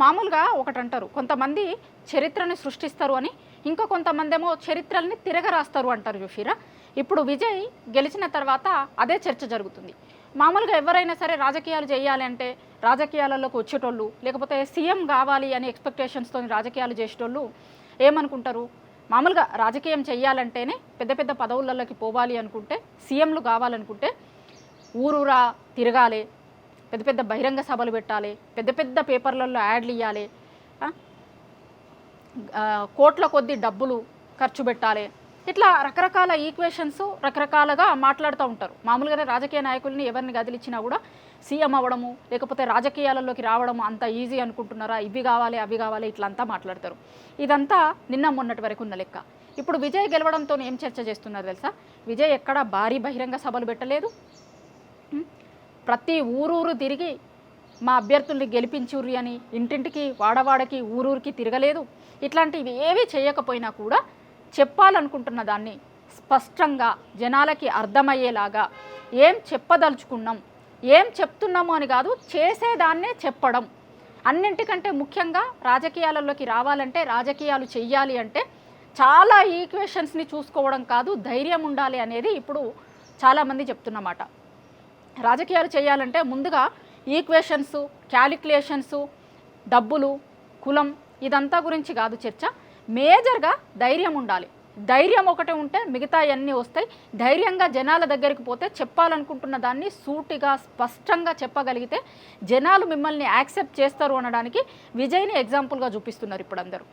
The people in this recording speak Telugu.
మామూలుగా ఒకటంటారు, కొంతమంది చరిత్రని సృష్టిస్తారు అని, ఇంకా కొంతమంది ఏమో చరిత్రల్ని తిరగరాస్తారు అంటారు చూసిరా. ఇప్పుడు విజయ్ గెలిచిన తర్వాత అదే చర్చ జరుగుతుంది. మామూలుగా ఎవరైనా సరే రాజకీయాలు చేయాలి అంటే రాజకీయాలలోకి వచ్చేటోళ్ళు, లేకపోతే సీఎం కావాలి అని ఎక్స్పెక్టేషన్స్తో రాజకీయాలు చేసేటోళ్ళు ఏమనుకుంటారు, మామూలుగా రాజకీయం చేయాలంటేనే పెద్ద పెద్ద పదవులలోకి పోవాలి అనుకుంటే, సీఎంలు కావాలనుకుంటే ఊరూరా తిరగాలి, పెద్ద పెద్ద బహిరంగ సభలు పెట్టాలి, పెద్ద పెద్ద పేపర్లలో యాడ్లు ఇవ్వాలి, కోట్ల కొద్ది డబ్బులు ఖర్చు పెట్టాలి, ఇట్లా రకరకాల ఈక్వేషన్స్ రకరకాలుగా మాట్లాడుతూ ఉంటారు. మామూలుగానే రాజకీయ నాయకుల్ని ఎవరిని గదిలిచ్చినా కూడా సీఎం అవ్వడము, లేకపోతే రాజకీయాలలోకి రావడము అంత ఈజీ అనుకుంటున్నారా, ఇవి కావాలి అవి కావాలి ఇట్లంతా మాట్లాడతారు. ఇదంతా నిన్న మొన్నటి వరకు ఉన్న లెక్క. ఇప్పుడు విజయ్ గెలవడంతో ఏం చర్చ చేస్తున్నారు తెలుసా? విజయ్ ఎక్కడ భారీ బహిరంగ సభలు పెట్టలేదు, ప్రతి ఊరూరు తిరిగి మా అభ్యర్థుల్ని గెలిపించుర్రి అని ఇంటింటికి వాడవాడకి ఊరూరికి తిరగలేదు. ఇట్లాంటివి ఏవి చేయకపోయినా కూడా చెప్పాలనుకుంటున్న దాన్ని స్పష్టంగా జనాలకి అర్థమయ్యేలాగా ఏం చెప్పదలుచుకున్నాం, ఏం చెప్తున్నాము అని కాదు, చేసేదాన్నే చెప్పడం. అన్నింటికంటే ముఖ్యంగా రాజకీయాలలోకి రావాలంటే, రాజకీయాలు చెయ్యాలి అంటే చాలా ఈక్వేషన్స్ని చూసుకోవడం కాదు, ధైర్యం ఉండాలి అనేది ఇప్పుడు చాలామంది చెప్తున్నమాట. రాజకీయాలు చేయాలంటే ముందుగా ఈక్వేషన్స్, క్యాలిక్యులేషన్స్, డబ్బులు, కులం ఇదంతా గురించి కాదు చర్చ. మేజర్గా ధైర్యం ఉండాలి. ధైర్యం ఒకటి ఉంటే మిగతా అన్నీ వస్తాయి. ధైర్యంగా జనాల దగ్గరికి పోతే చెప్పాలనుకుంటున్న దాన్ని సూటిగా స్పష్టంగా చెప్పగలిగితే జనాలు మిమ్మల్ని యాక్సెప్ట్ చేస్తారు అనడానికి విజయ్ని ఎగ్జాంపుల్గా చూపిస్తున్నారు ఇప్పుడు అందరూ.